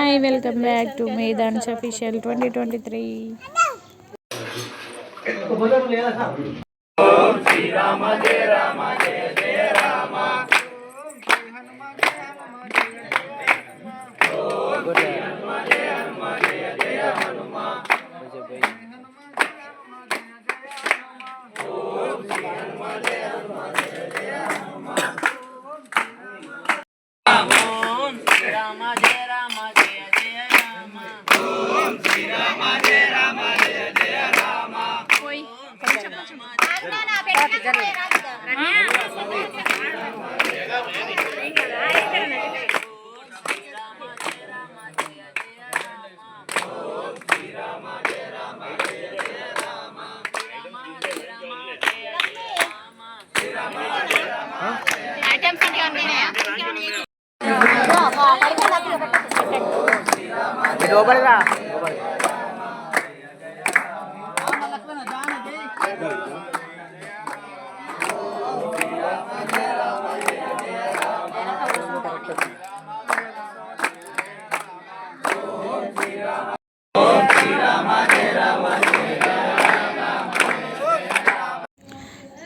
Hi, welcome back to Maidan's Official 2023. Om Shri Rama Jai Rama Jai Jai Rama. Om Shri Rama Jai Rama Jai Jai Hanuma. Om Shri Rama Jai Rama Jai Jai Hanuma. Om Shri Rama Jai Rama Jai Jai Rama. Om Shri Rama Jai Rama Jai Jai Rama. Oi.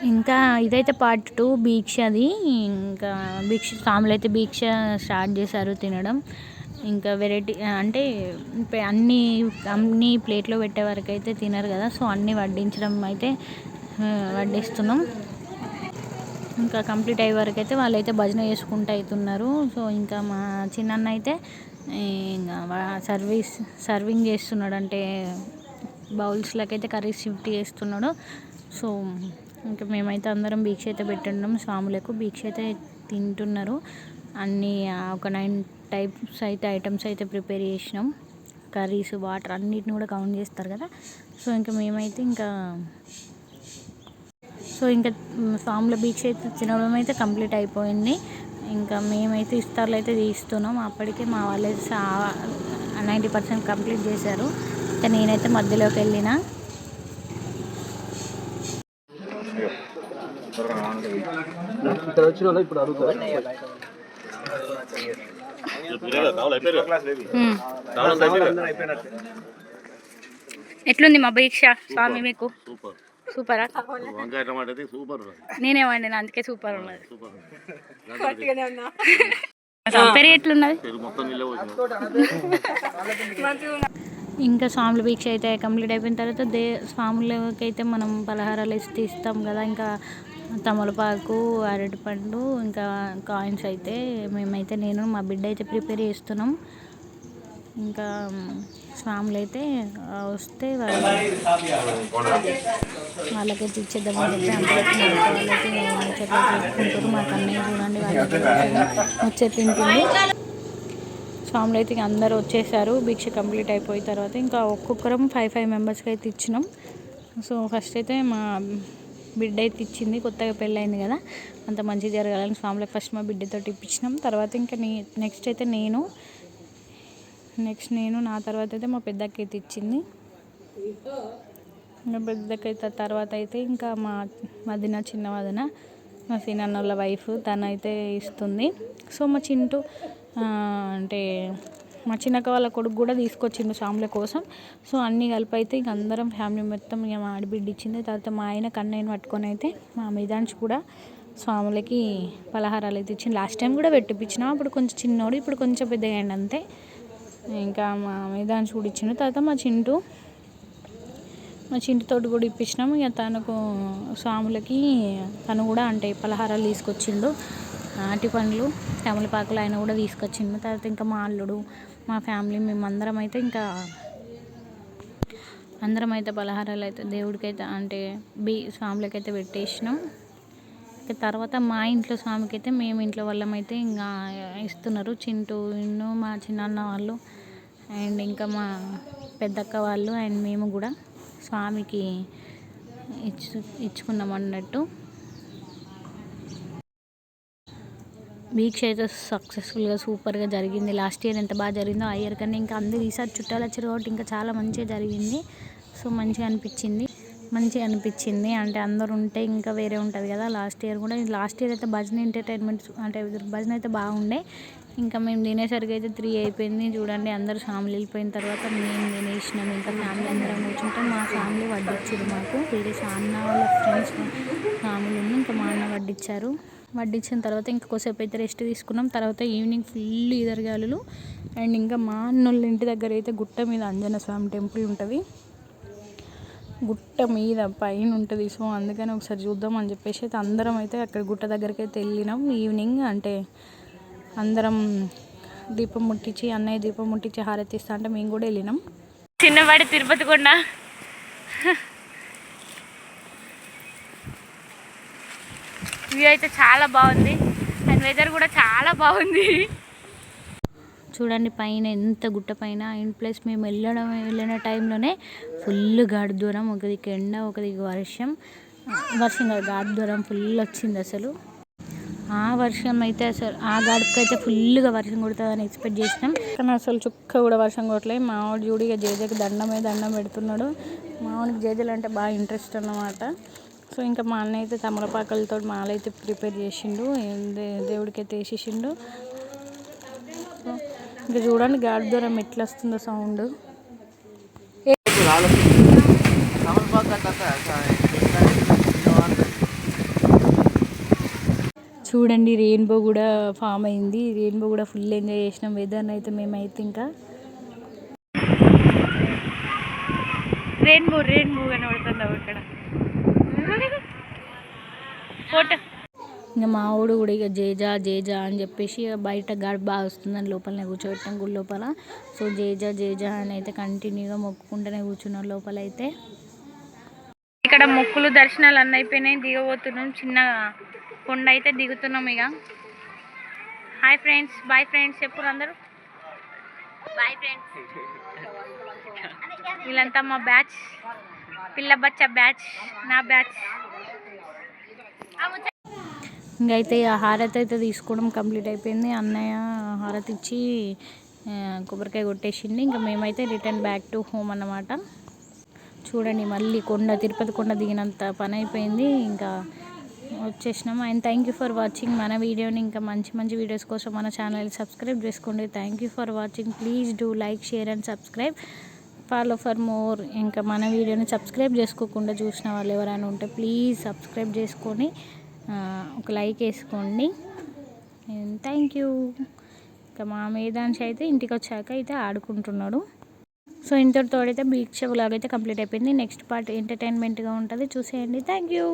ఇంకా ఇదైతే part 2 భిక్షది. ఇంకా స్వాములు అయితే భిక్ష start చేశారు తినడం. ఇంకా variety అంటే అన్ని ప్లేట్లో పెట్టే వరకు అయితే తినరు కదా, సో అన్నీ వడ్డించడం అయితే వడ్డిస్తున్నాం. ఇంకా కంప్లీట్ అయ్యే వరకు అయితే వాళ్ళైతే భజన చేసుకుంటూ అవుతున్నారు. సో ఇంకా మా చిన్న అయితే ఇంకా సర్వింగ్ చేస్తున్నాడు, అంటే బౌల్స్లోకి అయితే కర్రీస్ షిఫ్ట్ చేస్తున్నాడు. సో ఇంకా మేమైతే అందరం భిక్ష అయితే పెట్టినాం. స్వాములకు భిక్ష అయితే తింటున్నారు. అన్నీ ఒక 9 టైప్స్ అయితే ఐటమ్స్ అయితే ప్రిపేర్ చేసినాం. కర్రీస్, వాటర్ అన్నిటిని కూడా కౌంట్ చేస్తారు కదా. సో ఇంకా మేమైతే ఇంకా స్వాముల భిక్ష అయితే తినడం అయితే కంప్లీట్ అయిపోయింది. ఇంకా మేమైతే ఇస్తార్లు అయితే తీస్తున్నాం. అప్పటికే మా వాళ్ళైతే 90% కంప్లీట్ చేశారు. ఇంకా నేనైతే మధ్యలోకి వెళ్ళిన. ఎట్లుంది మా భిక్ష స్వామి మీకు? సూపరా? నేనే వండిన, అందుకే సూపర్ ఉన్నది. పెరుగు ఎట్లున్నది? ఇంకా స్వాముల భిక్ష అయితే కంప్లీట్ అయిపోయిన తర్వాత స్వాములకి అయితే మనం పలహారాలు వేసి తీస్తాం కదా. ఇంకా తమలపాకు, అరటిపండు, ఇంకా కాయిన్స్ అయితే మేమైతే నేను మా బిడ్డ అయితే ప్రిపేర్ చేస్తున్నాం. ఇంకా స్వాములు అయితే వస్తే వాళ్ళకైతే ఇచ్చేద్దామని చెప్పి అంతలోకి వాళ్ళైతే ముచ్చట్లు పెట్టుకుంటారు. మా కన్నయ్య చూడండి వాళ్ళైతే ముచ్చట్లు తింటుంది. స్వాములు అయితే ఇక అందరూ వచ్చేసారు. భిక్ష కంప్లీట్ అయిపోయిన తర్వాత ఇంకా ఒక్కొక్కరం 5 మెంబర్స్కి అయితే ఇచ్చినాం. సో ఫస్ట్ అయితే మా బిడ్డ అయితే ఇచ్చింది, కొత్తగా పెళ్ళయింది కదా, అంత మంచిగా జరగాలని స్వాములకు ఫస్ట్ మా బిడ్డతో ఇప్పించినాం. తర్వాత ఇంకా నెక్స్ట్ అయితే నేను నా తర్వాత అయితే మా పెద్దక్క అయితే ఇచ్చింది. మా పెద్దక్క అయితే తర్వాత అయితే ఇంకా మా చిన్న వదిన, మా సినన్నోళ్ళ వైఫ్, తనైతే ఇస్తుంది. సో మా చింటూ అంటే మా చిన్నక్క వాళ్ళ కొడుకు కూడా తీసుకొచ్చిండు స్వాముల కోసం. సో అన్నీ కలిపి అయితే ఇంక అందరం ఫ్యామిలీ మొత్తం ఇక మా ఆడబిడ్డ ఇచ్చింది. తర్వాత మా ఆయన కన్నయ్యని పట్టుకొని అయితే మా మీదాంచి కూడా స్వాములకి పలహారాలు అయితే ఇచ్చింది. లాస్ట్ టైం కూడా పెట్టిపించినాం, అప్పుడు కొంచెం చిన్నోడు, ఇప్పుడు కొంచెం పెద్దగా అయ్యింది అంతే. ఇంకా మా మీదాంచి కూడా ఇచ్చిండు. తర్వాత మా చింటితోటి కూడా ఇప్పించినాం. ఇక తనకు స్వాములకి తను కూడా అంటే పలహారాలు తీసుకొచ్చిండు, అరటిపండ్లు, తమలపాకులు ఆయన కూడా తీసుకొచ్చిండు. తర్వాత ఇంకా మా అల్లుడు, మా ఫ్యామిలీ, మేమందరం అయితే ఇంకా అందరం అయితే పలహారాలు అయితే దేవుడికైతే అంటే స్వాములకి అయితే పెట్టేసినాం. ఇక తర్వాత మా ఇంట్లో స్వామికి అయితే మేము ఇంట్లో వాళ్ళమైతే ఇంకా ఇస్తున్నారు. చింటూ, మా చిన్నాన్న వాళ్ళు అండ్ ఇంకా మా పెద్దక్క వాళ్ళు అండ్ మేము కూడా స్వామికి ఇచ్చుకున్నాం అన్నట్టు. భిక్ష అయితే సక్సెస్ఫుల్గా సూపర్గా జరిగింది. లాస్ట్ ఇయర్ ఎంత బాగా జరిగిందో ఆ ఇయర్ కన్నా ఇంకా అందరు ఈసారి చుట్టాలు వచ్చారు కాబట్టి ఇంకా చాలా మంచిగా జరిగింది. సో మంచిగా అనిపించింది. మంచిగా అనిపించింది. అంటే అందరు ఉంటే ఇంకా వేరే ఉంటుంది కదా. లాస్ట్ ఇయర్ అయితే భజన ఎంటర్టైన్మెంట్ అంటే భజన అయితే బాగుండే. ఇంకా మేము తినేసరికి అయితే 3 అయిపోయింది. చూడండి అందరూ ఫ్యామిలీ వెళ్ళిపోయిన తర్వాత మేము తినేసినాం. ఇంకా ఫ్యామిలీ అందరం కూర్చుంటే మా ఫ్యామిలీ వడ్డించారు మాకు. వేరే అన్న వాళ్ళ ఫ్రెండ్స్ ఫ్యామిలీ ఉంది. ఇంకా మా అన్న వడ్డించారు. వడ్డించిన తర్వాత ఇంకా కొద్దిసేపు అయితే రెస్ట్ తీసుకున్నాం. తర్వాత ఈవినింగ్ ఫుల్ ఈదరగాలులు. అండ్ ఇంకా మా అన్నోళ్ళ ఇంటి దగ్గర అయితే గుట్ట మీద ఆంజనేయ స్వామి టెంపుల్ ఉంటుంది. గుట్ట మీద పైన ఉంటుంది. సో అందుకని ఒకసారి చూద్దాం అని చెప్పేసి అయితే అందరం అయితే అక్కడ గుట్ట దగ్గరికి అయితే వెళ్ళినాం. ఈవినింగ్ అంటే అందరం దీపం ముట్టించి అన్నయ్య దీపం ముట్టించి హారతి ఇస్తా అంటే మేము కూడా వెళ్ళినాం. చిన్నవాడి తిరుపతి కొండ వ్యూ అయితే చాలా బాగుంది. అండ్ వెదర్ కూడా చాలా బాగుంది. చూడండి పైన ఎంత గుట్ట పైన. అండ్ ప్లస్ మేము వెళ్ళిన టైంలోనే ఫుల్ గాడి దూరం, ఒక దిక్కు ఎండ ఒక దిక్కు వర్షం కాదు గాడి దూరం ఫుల్ వచ్చింది. అసలు ఆ వర్షం అయితే అసలు ఆ గాడుపుకి అయితే ఫుల్గా వర్షం కొడుతుందని ఎక్స్పెక్ట్ చేసినాం. కానీ అసలు చుక్క కూడా వర్షం కొట్టలేదు. మావాడు చూడు ఇక జేజకి దండం పెడుతున్నాడు. మావాడికి జేజలు అంటే బాగా ఇంట్రెస్ట్ అన్నమాట. సో ఇంకా మా అన్న అయితే తమలపాకలతో మాలైతే ప్రిపేర్ చేసిండు. దేవుడికి అయితే వేసేసిండు. సో ఇంకా చూడండి గాడి దూరం ఎట్లా వస్తుందో సౌండ్. చూడండి రెయిన్బో కూడా ఫామ్ అయింది. రెయిన్బో కూడా ఫుల్ ఎంజాయ్ చేసినాం. వెదర్ని అయితే మేమైతే ఇంకా రెయిన్బో కనబడుతుంది ఇక్కడ ఫోటో. ఇంకా మా ఊడు కూడా ఇక జేజా అని చెప్పేసి బయట గాడి బాగా వస్తుందని లోపలనే కూర్చోబెట్టాం గుడి లోపల. సో జేజా అని అయితే కంటిన్యూగా మొక్కుకుంటూనే కూర్చున్నాం లోపల అయితే. ఇక్కడ మొక్కులు దర్శనాలు అన్నీ అయిపోయినాయి. దిగబోతున్నాం. చిన్న కొండ అయితే దిగుతున్నాం. ఇక హాయ్ ఫ్రెండ్స్, బాయ్ ఫ్రెండ్స్ చెప్పురు అందరూ. Boy friends. వీళ్ళంతా మా బ్యాచ్, పిల్ల బచ్చ బ్యాచ్, నా బ్యాచ్. ఇంకైతే ఆ హారతి అయితే తీసుకోవడం కంప్లీట్ అయిపోయింది. అన్నయ్య హారతి ఇచ్చి కొబ్బరికాయ కొట్టేసింది. ఇంకా మేమైతే రిటర్న్ బ్యాక్ టు హోమ్ అన్నమాట. చూడండి మళ్ళీ తిరుపతి కొండ దిగినంత పని అయిపోయింది. ఇంకా వచ్చేసినాం. And thank you for watching. మన వీడియోని ఇంకా మంచి వీడియోస్ కోసం మన ఛానల్ని సబ్స్క్రైబ్ చేసుకోండి. Thank you for watching. Please do like, share and subscribe. Follow for more. ఇంకా మన వీడియోని సబ్స్క్రైబ్ చేసుకోకుండా చూసిన వాళ్ళు ఎవరైనా ఉంటే ప్లీజ్ సబ్స్క్రైబ్ చేసుకొని ఒక లైక్ వేసుకోండి. Thank you. ఇంకా మా మేధాంశ అయితే ఇంటికి వచ్చాక అయితే ఆడుకుంటున్నాడు. సో ఇంతటితో అయితే బీచ్ వ్లాగ్ అయితే కంప్లీట్ అయిపోయింది. నెక్స్ట్ పార్ట్ ఎంటర్టైన్మెంట్గా ఉంటుంది, చూసేయండి. Thank you.